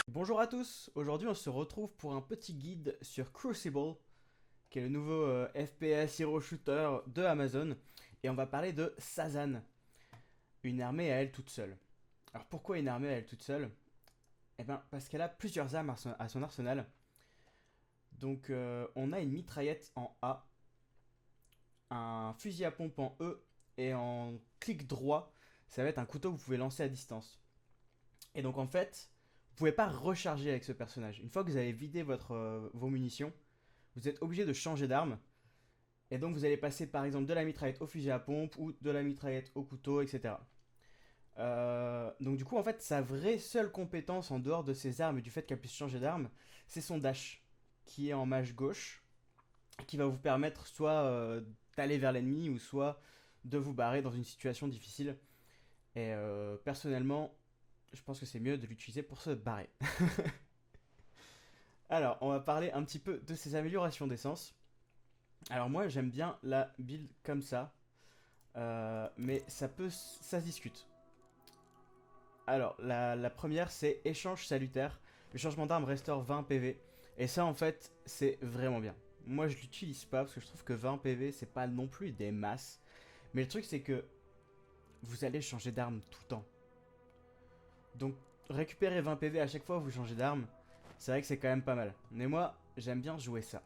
Bonjour à tous, aujourd'hui on se retrouve pour un petit guide sur Crucible, qui est le nouveau FPS Hero Shooter de Amazon, et on va parler de Sazan, une armée à elle toute seule. Alors pourquoi une armée à elle toute seule? Eh bien parce qu'elle a plusieurs armes à son arsenal. Donc on a une mitraillette en A, un fusil à pompe en E, et en clic droit, ça va être un couteau que vous pouvez lancer à distance. Et donc en fait, vous pouvez pas recharger avec ce personnage. Une fois que vous avez vidé vos munitions, vous êtes obligé de changer d'arme. Et donc vous allez passer par exemple de la mitraillette au fusil à pompe ou de la mitraillette au couteau, etc. Donc du coup en fait sa vraie seule compétence en dehors de ses armes et du fait qu'elle puisse changer d'arme, c'est son dash, qui est en mage gauche, qui va vous permettre soit d'aller vers l'ennemi ou soit de vous barrer dans une situation difficile. Et personnellement, je pense que c'est mieux de l'utiliser pour se barrer. Alors, on va parler un petit peu de ses améliorations d'essence. Alors moi, j'aime bien la build comme ça, mais ça se discute. Alors, la première, c'est échange salutaire. Le changement d'arme restaure 20 PV. Et ça, en fait, c'est vraiment bien. Moi, je l'utilise pas parce que je trouve que 20 PV, c'est pas non plus des masses. Mais le truc, c'est que vous allez changer d'arme tout le temps. Donc, récupérer 20 PV à chaque fois où vous changez d'arme, c'est vrai que c'est quand même pas mal. Mais moi, j'aime bien jouer ça.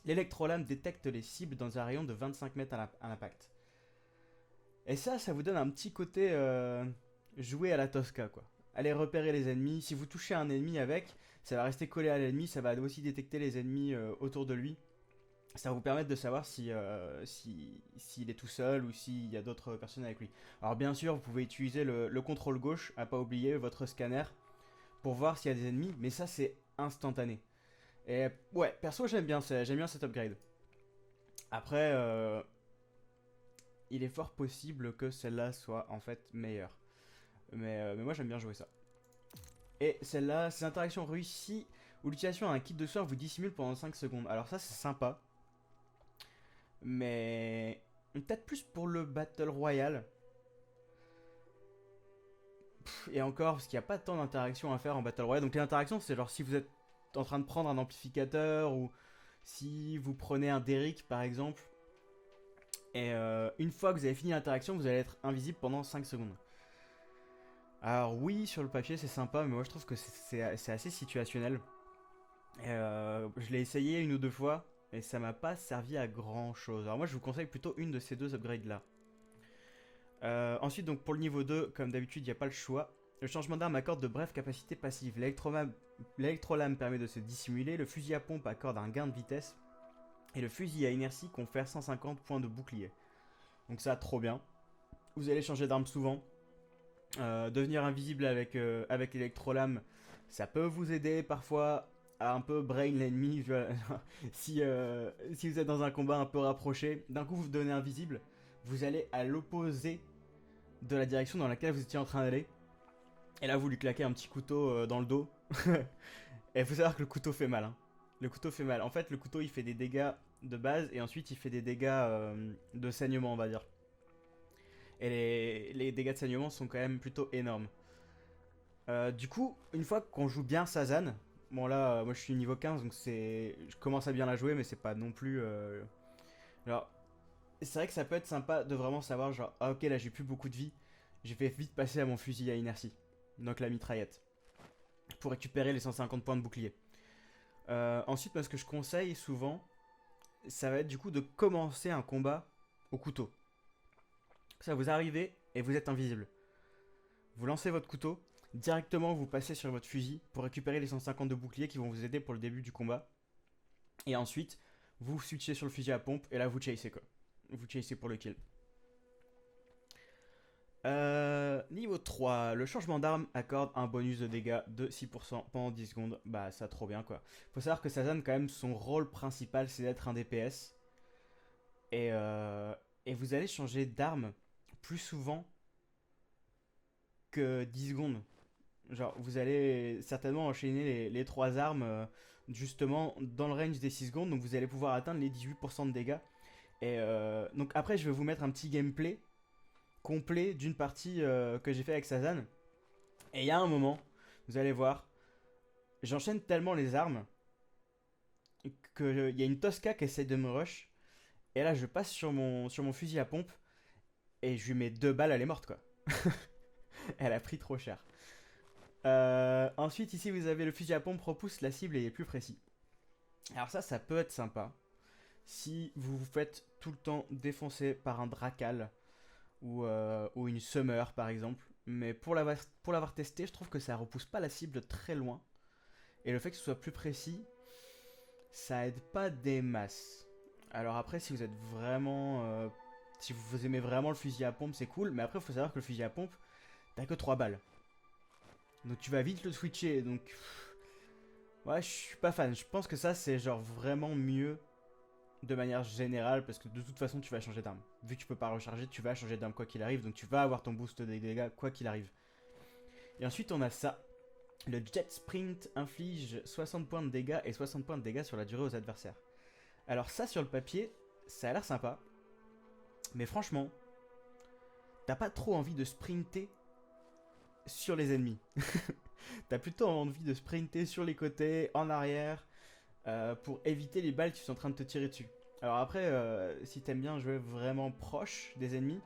L'électrolame détecte les cibles dans un rayon de 25 mètres à l'impact. Et ça vous donne un petit côté jouer à la Tosca, quoi. Allez repérer les ennemis. Si vous touchez un ennemi avec, ça va rester collé à l'ennemi. Ça va aussi détecter les ennemis autour de lui. Ça va vous permettre de savoir s'il est tout seul ou s'il y a d'autres personnes avec lui. Alors bien sûr, vous pouvez utiliser le contrôle gauche, à pas oublier votre scanner, pour voir s'il y a des ennemis. Mais ça, c'est instantané. Et ouais, perso, j'aime bien cet upgrade. Après, il est fort possible que celle-là soit en fait meilleure. Mais moi j'aime bien jouer ça. Et celle-là, ces interactions réussies où l'utilisation d'un kit de soin vous dissimule pendant 5 secondes. Alors ça c'est sympa. Mais peut-être plus pour le Battle Royale. Et encore, parce qu'il n'y a pas tant d'interactions à faire en Battle Royale. Donc les interactions, c'est genre si vous êtes en train de prendre un amplificateur ou si vous prenez un Derrick par exemple. Et une fois que vous avez fini l'interaction, vous allez être invisible pendant 5 secondes. Alors oui, sur le papier c'est sympa, mais moi je trouve que c'est assez situationnel. Je l'ai essayé une ou deux fois, et ça m'a pas servi à grand chose. Alors moi je vous conseille plutôt une de ces deux upgrades là. Ensuite donc pour le niveau 2, comme d'habitude il n'y a pas le choix. Le changement d'arme accorde de brèves capacités passives. L'électrolame permet de se dissimuler, le fusil à pompe accorde un gain de vitesse, et le fusil à inertie confère 150 points de bouclier. Donc ça trop bien. Vous allez changer d'arme souvent. Devenir invisible avec l'électrolame, ça peut vous aider parfois à un peu brain l'ennemi. Si vous êtes dans un combat un peu rapproché, d'un coup vous devenez invisible, vous allez à l'opposé de la direction dans laquelle vous étiez en train d'aller. Et là vous lui claquez un petit couteau dans le dos. Et il faut savoir que le couteau fait mal. Hein. Le couteau fait mal. En fait le couteau il fait des dégâts de base et ensuite il fait des dégâts de saignement on va dire. Et les dégâts de saignement sont quand même plutôt énormes. Du coup, une fois qu'on joue bien Sazan, bon là, moi je suis niveau 15, donc je commence à bien la jouer, mais c'est pas non plus. Alors, c'est vrai que ça peut être sympa de vraiment savoir, genre, ah ok, là j'ai plus beaucoup de vie, je vais vite passer à mon fusil à inertie, donc la mitraillette, pour récupérer les 150 points de bouclier. Ensuite, moi ce que je conseille souvent, ça va être du coup de commencer un combat au couteau. Ça vous arrivez et vous êtes invisible. Vous lancez votre couteau, directement vous passez sur votre fusil pour récupérer les 150 de bouclier qui vont vous aider pour le début du combat. Et ensuite, vous switchez sur le fusil à pompe et là vous chasez quoi. Vous chasez pour le kill. Niveau 3, le changement d'arme accorde un bonus de dégâts de 6% pendant 10 secondes. Bah ça trop bien quoi. Faut savoir que Sazan quand même son rôle principal c'est d'être un DPS. Et, et vous allez changer d'arme plus souvent que 10 secondes. Genre, vous allez certainement enchaîner les trois armes justement dans le range des 6 secondes, donc vous allez pouvoir atteindre les 18% de dégâts. Et donc après, je vais vous mettre un petit gameplay complet d'une partie que j'ai fait avec Sazan. Et il y a un moment, vous allez voir, j'enchaîne tellement les armes qu'il y a une Tosca qui essaie de me rush. Et là, je passe sur mon fusil à pompe et je lui mets 2 balles, elle est morte quoi. Elle a pris trop cher. Ensuite, ici, vous avez le fusil à pompe repousse la cible et est plus précis. Alors ça peut être sympa. Si vous vous faites tout le temps défoncer par un Dracal ou une Summer par exemple. Mais pour l'avoir testé, je trouve que ça repousse pas la cible très loin. Et le fait que ce soit plus précis, ça aide pas des masses. Alors après, si vous êtes vraiment... si vous aimez vraiment le fusil à pompe, c'est cool. Mais après, il faut savoir que le fusil à pompe, t'as que 3 balles. Donc tu vas vite le switcher. Donc... Ouais, je suis pas fan. Je pense que ça, c'est genre vraiment mieux de manière générale, parce que de toute façon tu vas changer d'arme. Vu que tu peux pas recharger, tu vas changer d'arme quoi qu'il arrive, donc tu vas avoir ton boost des dégâts quoi qu'il arrive. Et ensuite on a ça. Le Jet Sprint inflige 60 points de dégâts et 60 points de dégâts sur la durée aux adversaires. Alors ça sur le papier, ça a l'air sympa. Mais franchement, t'as pas trop envie de sprinter sur les ennemis. T'as plutôt envie de sprinter sur les côtés, en arrière, pour éviter les balles qui sont en train de te tirer dessus. Alors après, si t'aimes bien jouer vraiment proche des ennemis,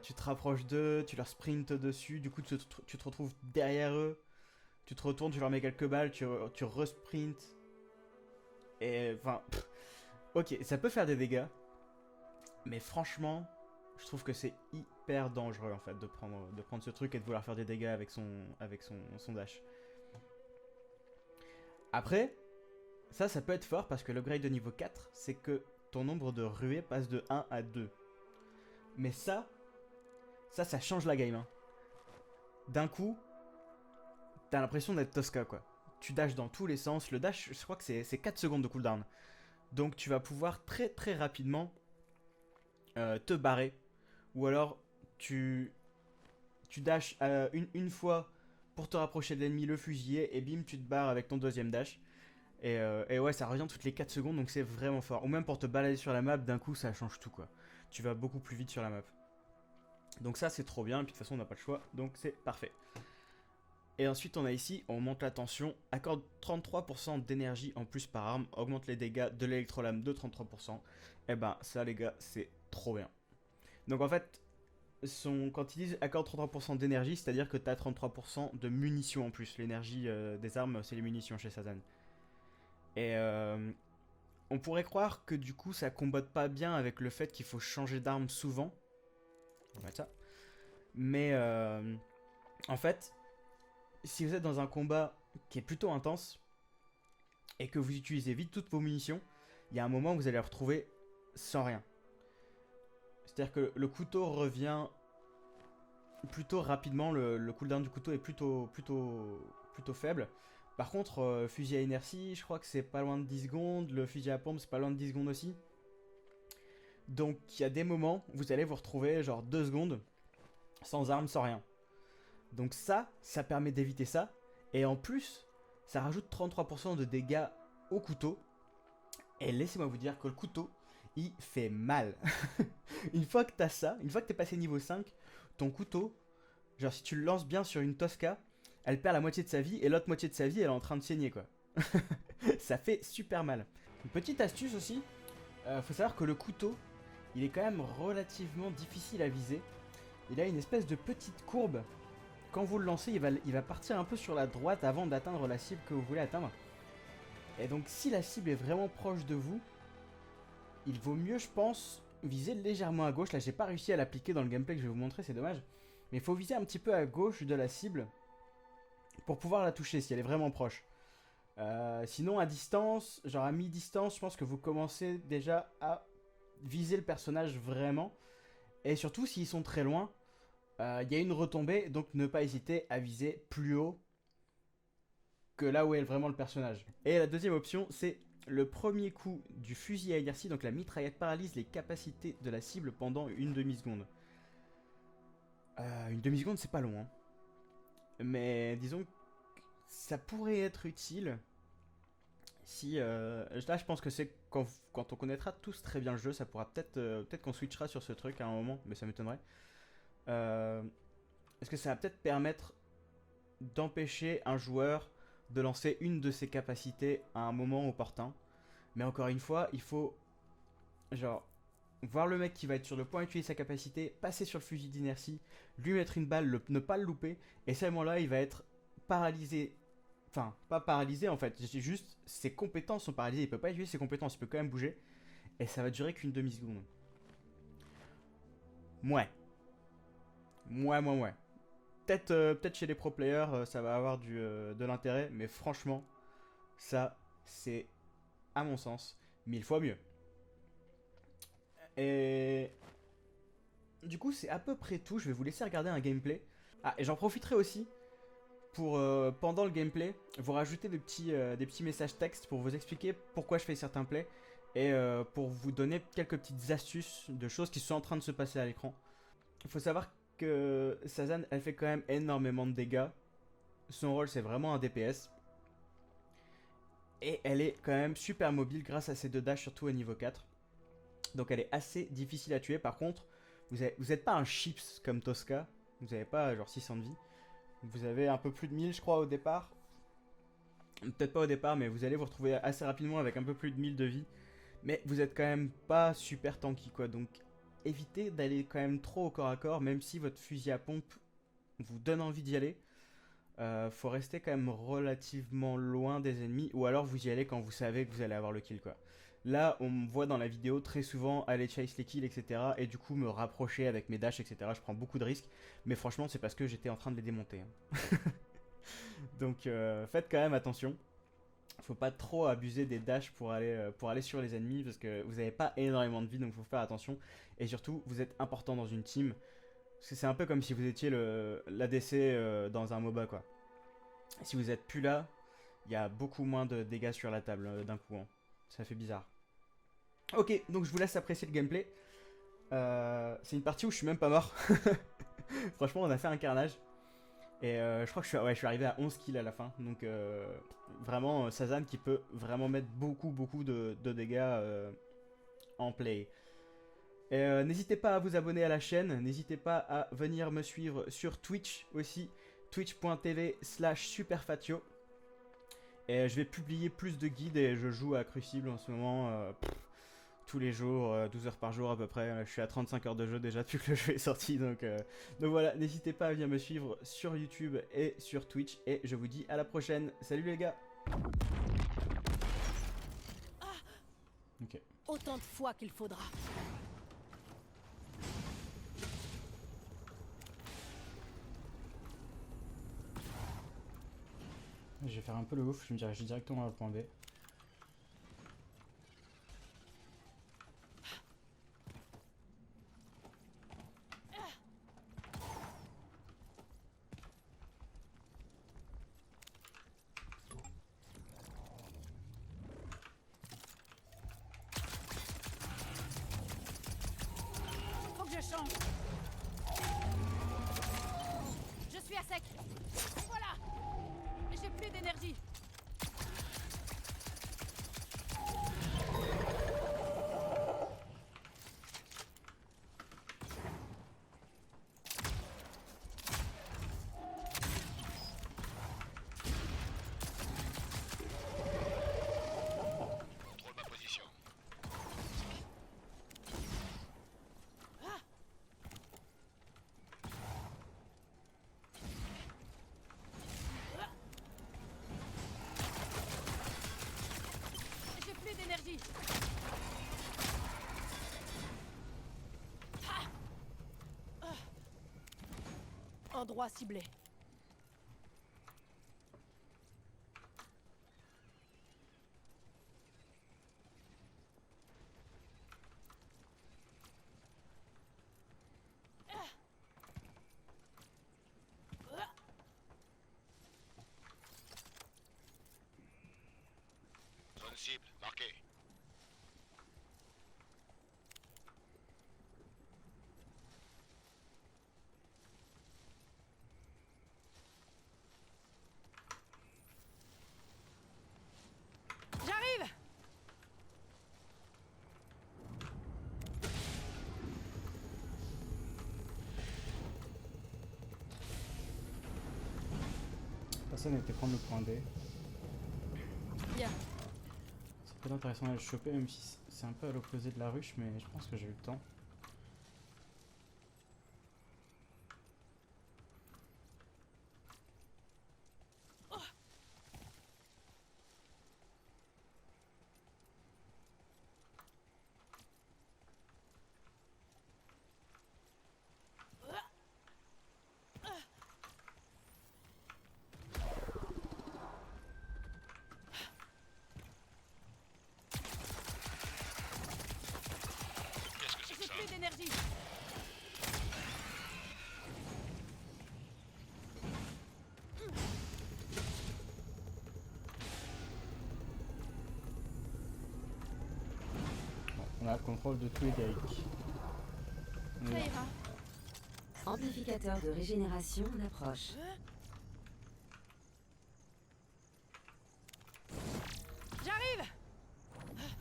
tu te rapproches d'eux, tu leur sprintes dessus, du coup tu te retrouves derrière eux, tu te retournes, tu leur mets quelques balles, tu resprintes. Et enfin, ok, ça peut faire des dégâts, mais franchement, je trouve que c'est hyper dangereux en fait de prendre ce truc et de vouloir faire des dégâts avec son dash. Après, ça peut être fort parce que l'upgrade de niveau 4, c'est que ton nombre de ruées passe de 1 à 2. Mais ça change la game. Hein. D'un coup, t'as l'impression d'être Tosca, quoi. Tu dashes dans tous les sens. Le dash, je crois que c'est 4 secondes de cooldown. Donc tu vas pouvoir très très rapidement te barrer. Ou alors, tu dashes une fois pour te rapprocher de l'ennemi, le fusiller, et bim, tu te barres avec ton deuxième dash. Et ouais, ça revient toutes les 4 secondes, donc c'est vraiment fort. Ou même pour te balader sur la map, d'un coup, ça change tout, quoi. Tu vas beaucoup plus vite sur la map. Donc ça, c'est trop bien, et puis de toute façon, on n'a pas le choix, donc c'est parfait. Et ensuite, on a ici, on monte la tension, accorde 33% d'énergie en plus par arme, augmente les dégâts de l'électrolame de 33%. Et ben, ça, les gars, c'est trop bien. Donc en fait, quand ils disent accorde 33% d'énergie, c'est-à-dire que tu as 33% de munitions en plus. L'énergie des armes, c'est les munitions chez Sazan. Et on pourrait croire que du coup ça combatte pas bien avec le fait qu'il faut changer d'arme souvent. On va mettre ça. Mais en fait, si vous êtes dans un combat qui est plutôt intense et que vous utilisez vite toutes vos munitions, il y a un moment où vous allez les retrouver sans rien. C'est-à-dire que le couteau revient plutôt rapidement, le cooldown du couteau est plutôt faible. Par contre, fusil à inertie, je crois que c'est pas loin de 10 secondes. Le fusil à pompe, c'est pas loin de 10 secondes aussi. Donc, il y a des moments où vous allez vous retrouver genre 2 secondes sans arme, sans rien. Donc ça permet d'éviter ça. Et en plus, ça rajoute 33% de dégâts au couteau. Et laissez-moi vous dire que le couteau, il fait mal. Une fois que t'as ça, une fois que t'es passé niveau 5, ton couteau, genre si tu le lances bien sur une Tosca, elle perd la moitié de sa vie et l'autre moitié de sa vie elle est en train de saigner quoi. Ça fait super mal. Une petite astuce aussi, faut savoir que le couteau, il est quand même relativement difficile à viser. Il a une espèce de petite courbe. Quand vous le lancez, il va partir un peu sur la droite avant d'atteindre la cible que vous voulez atteindre. Et donc si la cible est vraiment proche de vous, il vaut mieux je pense viser légèrement à gauche. Là j'ai pas réussi à l'appliquer dans le gameplay que je vais vous montrer, c'est dommage. Mais il faut viser un petit peu à gauche de la cible pour pouvoir la toucher si elle est vraiment proche. Sinon à distance, genre à mi-distance, je pense que vous commencez déjà à viser le personnage vraiment. Et surtout s'ils sont très loin, il y a une retombée, donc ne pas hésiter à viser plus haut que là où est vraiment le personnage. Et la deuxième option, c'est le premier coup du fusil à inertie, donc la mitraillette paralyse les capacités de la cible pendant une demi-seconde. Une demi-seconde, c'est pas long, hein. Mais disons que ça pourrait être utile si... là, je pense que c'est quand on connaîtra tous très bien le jeu, ça pourra peut-être qu'on switchera sur ce truc à un moment, mais ça m'étonnerait. est-ce que ça va peut-être permettre d'empêcher un joueur de lancer une de ses capacités à un moment opportun. Mais encore une fois, il faut genre voir le mec qui va être sur le point d'utiliser sa capacité, passer sur le fusil d'inertie, lui mettre une balle, ne pas le louper, et seulement là il va être paralysé. Enfin, pas paralysé en fait, c'est juste ses compétences sont paralysées, il peut pas utiliser ses compétences, il peut quand même bouger, et ça va durer qu'une demi-seconde. Mouais. Mouais. Peut-être chez les pro players, ça va avoir de l'intérêt, mais franchement, ça, c'est, à mon sens, 1000 fois mieux. Et du coup, c'est à peu près tout. Je vais vous laisser regarder un gameplay. Ah, et j'en profiterai aussi pour, pendant le gameplay, vous rajouter des petits messages textes pour vous expliquer pourquoi je fais certains plays et pour vous donner quelques petites astuces de choses qui sont en train de se passer à l'écran. Il faut savoir que Sazan, elle fait quand même énormément de dégâts. Son rôle, c'est vraiment un DPS. Et elle est quand même super mobile grâce à ses 2 dash, surtout au niveau 4. Donc elle est assez difficile à tuer. Par contre, vous n'êtes pas un chips comme Tosca. Vous n'avez pas genre 600 de vie. Vous avez un peu plus de 1000 je crois au départ. Peut-être pas au départ, mais vous allez vous retrouver assez rapidement avec un peu plus de 1000 de vie. Mais vous êtes quand même pas super tanky quoi. Donc évitez d'aller quand même trop au corps à corps. Même si votre fusil à pompe vous donne envie d'y aller. Faut rester quand même relativement loin des ennemis. Ou alors vous y allez quand vous savez que vous allez avoir le kill quoi. Là, on me voit dans la vidéo très souvent aller chase les kills, etc. Et du coup, me rapprocher avec mes dashs, etc. Je prends beaucoup de risques. Mais franchement, c'est parce que j'étais en train de les démonter. Hein. Donc, faites quand même attention. Faut pas trop abuser des dashs pour aller sur les ennemis. Parce que vous n'avez pas énormément de vie. Donc, faut faire attention. Et surtout, vous êtes important dans une team. Parce que c'est un peu comme si vous étiez l'ADC dans un MOBA, quoi. Si vous êtes plus là, il y a beaucoup moins de dégâts sur la table d'un coup. Hein. Ça fait bizarre. Ok, donc je vous laisse apprécier le gameplay. C'est une partie où je suis même pas mort. Franchement, on a fait un carnage. Et je crois que je suis arrivé à 11 kills à la fin. Donc vraiment, Sazan qui peut vraiment mettre beaucoup de dégâts en play. N'hésitez pas à vous abonner à la chaîne. N'hésitez pas à venir me suivre sur Twitch aussi. Twitch.tv/superfatio. Et je vais publier plus de guides et je joue à Crucible en ce moment tous les jours, 12 heures par jour à peu près. Je suis à 35 heures de jeu déjà depuis que le jeu est sorti. Donc voilà, n'hésitez pas à venir me suivre sur YouTube et sur Twitch. Et je vous dis à la prochaine. Salut les gars. Ok. Autant de fois qu'il faudra. Je vais faire un peu le ouf, je me dirige directement à le point B. Faut que je change. Je suis à sec. Voilà. J'ai plus d'énergie. Contrôle ma position. J'ai plus d'énergie. Endroit ciblé. Zone cible, marquée. J'arrive. personne était prendre le point D. Bien. Ça peut être intéressant à le choper, même si c'est un peu à l'opposé de la ruche, mais je pense que j'ai eu le temps. Qu'est-ce que c'est que J'ai ça? plus d'énergie. Bon, on a le contrôle de tous les gaïques. On est Ça là. ira. Amplificateur de régénération en approche. J'arrive.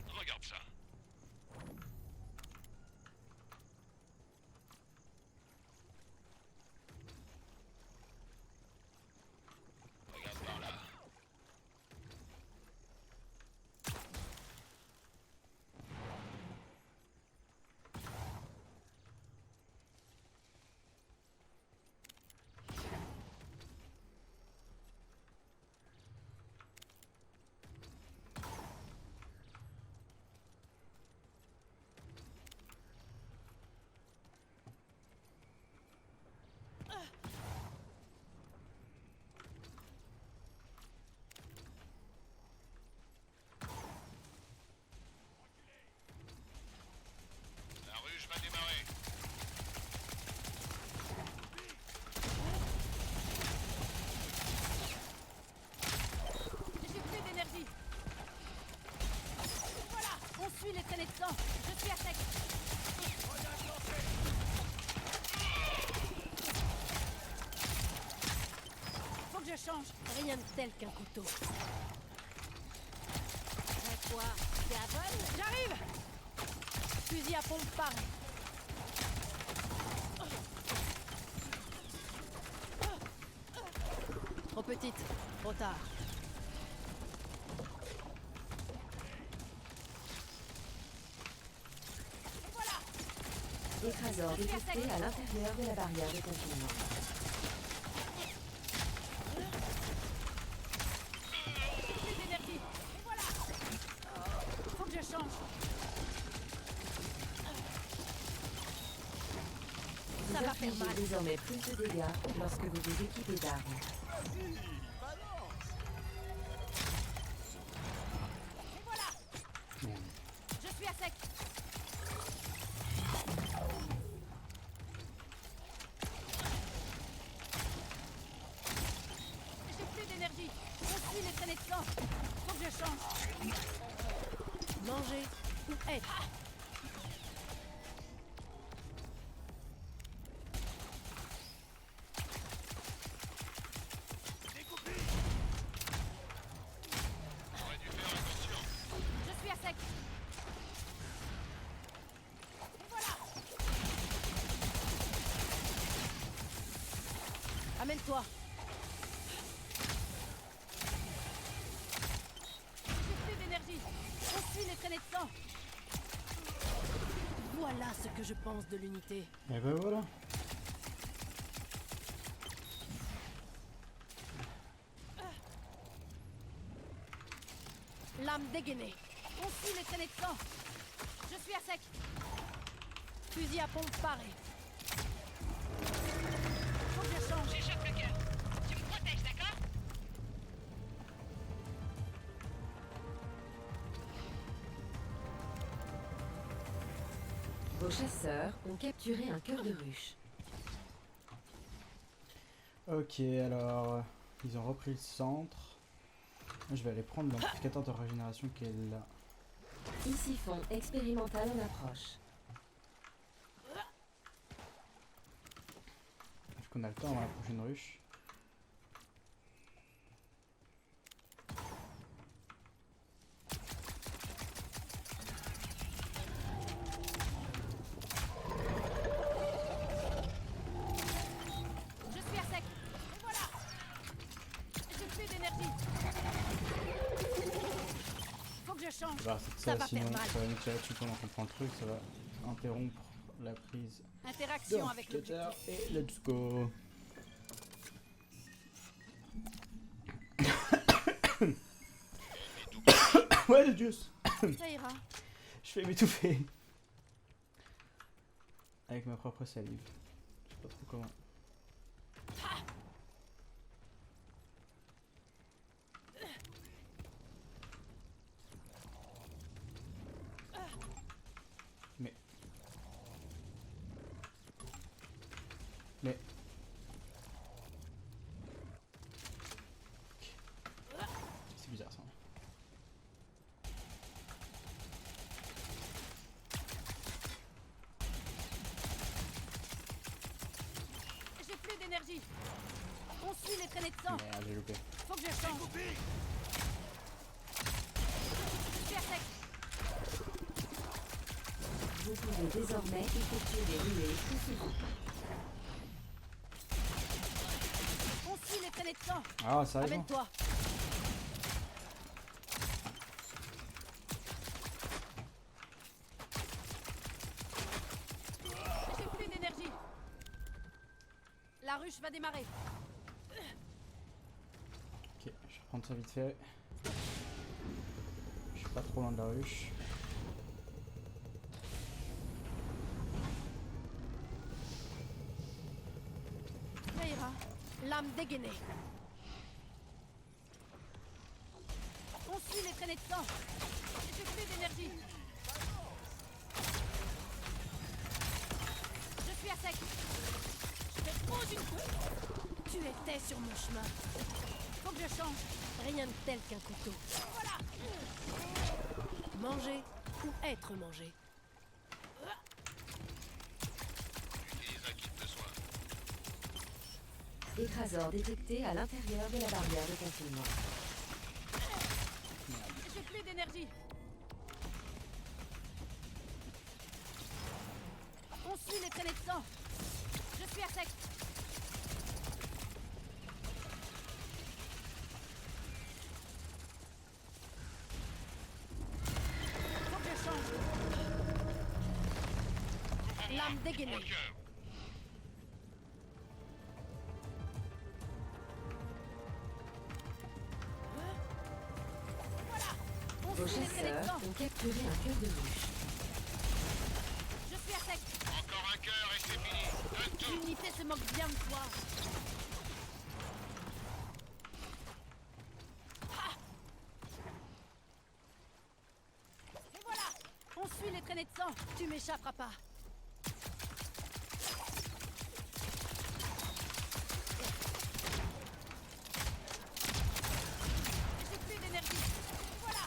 Regarde ça. Regarde par là. La ruche va démarrer. J'ai plus d'énergie. Voilà. On suit les traînées de sang. Je suis à sec. Faut que je change. Rien de tel qu'un couteau. Quoi? C'est à vol? J'arrive. Fusil à pompe paré. Trop petite, trop tard. Écraseur détecté à l'intérieur de la barrière de confinement. Plus d'énergie. Et voilà. Faut que je change. Vous Ça va faire infligez mal. désormais plus de dégâts lorsque vous vous équipez d'armes. Et voilà. Merde. Je suis à sec. J'ai plus d'énergie. On suit les traînées de sang. Faut que je change. Manger ou être. J'aurais dû faire attention. Je suis à sec. Et voilà. Amène-toi. J'ai plus d'énergie. On suit les traînées de sang. Voilà ce que je pense de l'unité. Et ben voilà. Lame dégainée. On suit les traînées de sang. Je suis à sec. Fusil à pompe paré. Faut que je change. J'échappe le cœur. Tu me protèges, d'accord? Vos chasseurs ont capturé un cœur de ruche. Ok, alors ils ont repris le centre. Je vais aller prendre l'amplificateur de régénération qui est là. Ici fond expérimental en approche. Est-ce qu'on a le temps avant la prochaine ruche? Je suis à sec. Et voilà. J'ai plus On va arrêter de Ça ça, va sinon faire mal. ça va nous tirer dessus pendant qu'on prend le truc, ça va interrompre la prise de Interaction avec l'amplificateur l'objectif. et let's go. Ouais le dieu. Ça ira. Je vais m'étouffer. Avec ma propre salive. Je sais pas trop comment. Mais. C'est bizarre ça. J'ai plus d'énergie. On suit les traînées de sang. Merde, j'ai loupé. Faut que je change. Je suis à sec. Vous pouvez désormais effectuer des ruées sous ce groupe. On suit les traînées de sang. Ah, ça arrive. Amène-toi. J'ai plus d'énergie. La ruche va démarrer. Ok, je vais reprendre ça vite fait. Je suis pas trop loin de la ruche. Ça ira. Lame dégainée. On suit les traînées de sang. J'ai plus d'énergie. Je suis à sec. Je te pose une coupe. Tu étais sur mon chemin. Faut que je change. Rien de tel qu'un couteau. Voilà. Manger ou être mangé. Utilise un kit de soins. Écraseur détecté à l'intérieur de la barrière de confinement. J'ai plus d'énergie. On suit les traînées de sang. Je suis à sec. Faut que je change. Lame dégainée. Au cœur. On Vos suit les traînées de chasseurs sang. ont capturé un cœur de ruche. Je suis à sec. Encore un cœur et c'est fini. Donne tout. L'unité se moque bien de toi. Ah. Et voilà. On suit les traînées de sang. Tu m'échapperas pas. J'ai plus d'énergie. Voilà.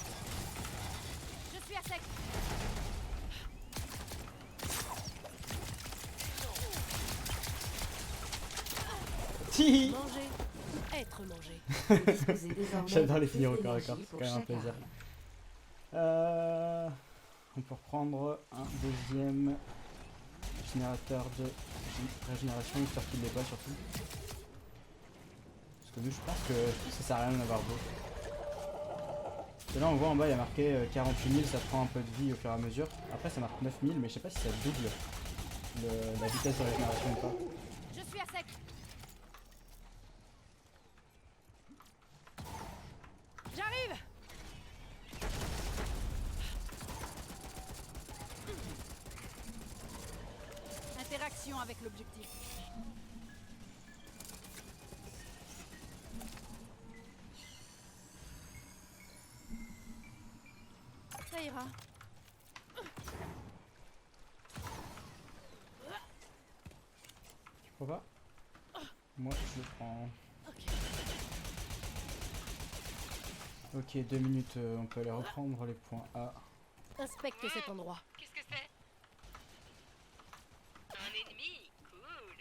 Je suis à sec. Si. Manger ou être mangé. Disposez désormais J'adore les de finir au plus corps à corps, d'énergie c'est pour quand même un chaque plaisir. arme. On peut reprendre un deuxième générateur de régénération, histoire qu'il l'ait pas surtout. Parce que nous, je pense que ça sert à rien d'en avoir d'autres. Et là, on voit en bas, il y a marqué 48 000, ça prend un peu de vie au fur et à mesure. Après, ça marque 9 000, mais je sais pas si ça double la vitesse de régénération ou pas. Je suis à sec. J'arrive. Interaction avec l'objectif. Ça ira. Tu crois pas? Moi, je le prends. Ok. Ok, 2 minutes, on peut aller reprendre les points A. Inspecte cet endroit. Qu'est-ce que c'est? Un ennemi? Cool.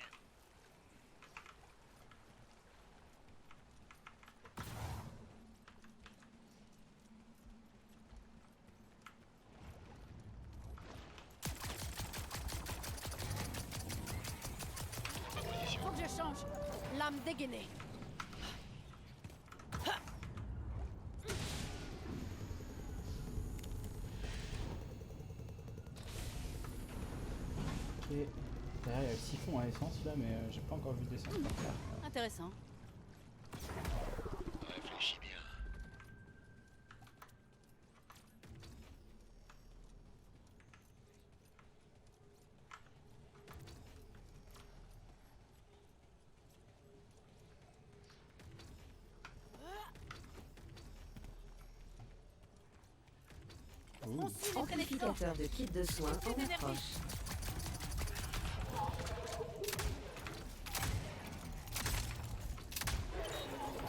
Faut que je change. Lame dégainée. Derrière, il y a le siphon à essence là, mais j'ai pas encore vu d'essence par terre. Intéressant. Réfléchis bien. Ouh. On suit les traînées de sang. Amplificateur de kit de soins Plus en d'énergie. approche.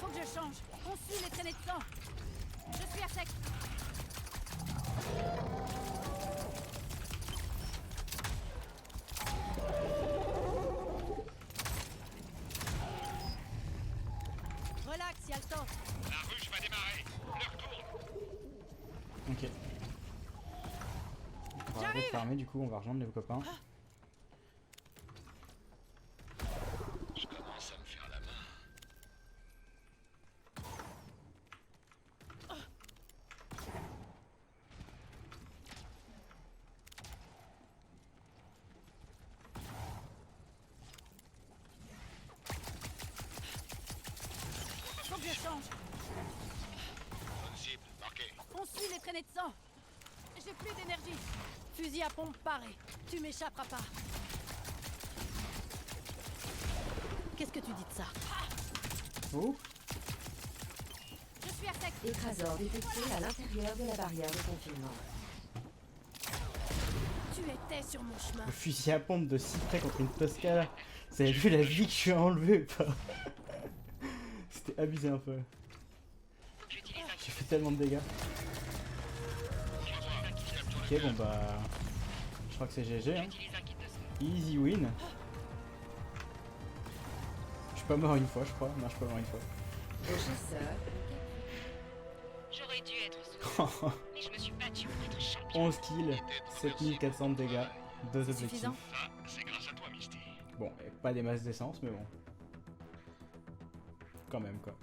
Faut que je change. On suit les traînées de sang. Je suis à sec. Relax, y a le temps. La ruche va démarrer. L'heure tourne. Ok. On va arrêter de farmer, du coup, on va rejoindre les copains. Je commence à me faire la main. Faut que je change. Zone cible, marqué. On suit les traînées de sang. J'ai plus d'énergie. Fusil à pompe paré. Tu m'échapperas pas. Qu'est-ce que tu dis de ça? Oh. Je suis à sec. Écraseur détecté à l'intérieur de la barrière de confinement. Tu étais sur mon chemin. Le fusil à pompe de si près contre une Tosca. Vous avez vu la vie que je suis enlevé ou pas? C'était abusé un peu. Faut que j'utilise un J'ai fait tellement de dégâts. Ok, bon bah. Je crois que c'est GG. Hein. J'utilise un kit de soins. Easy win. Je suis pas mort une fois, je crois. Non, je suis pas mort une fois. Vos chasseurs. J'aurais dû être sous. Mais je me suis battu pour être champion. 11 kills, 7400 de dégâts, 2 objectifs. Suffisant. Ça, c'est grâce à toi, Misty. Bon, pas des masses d'essence, mais bon. Quand même, quoi.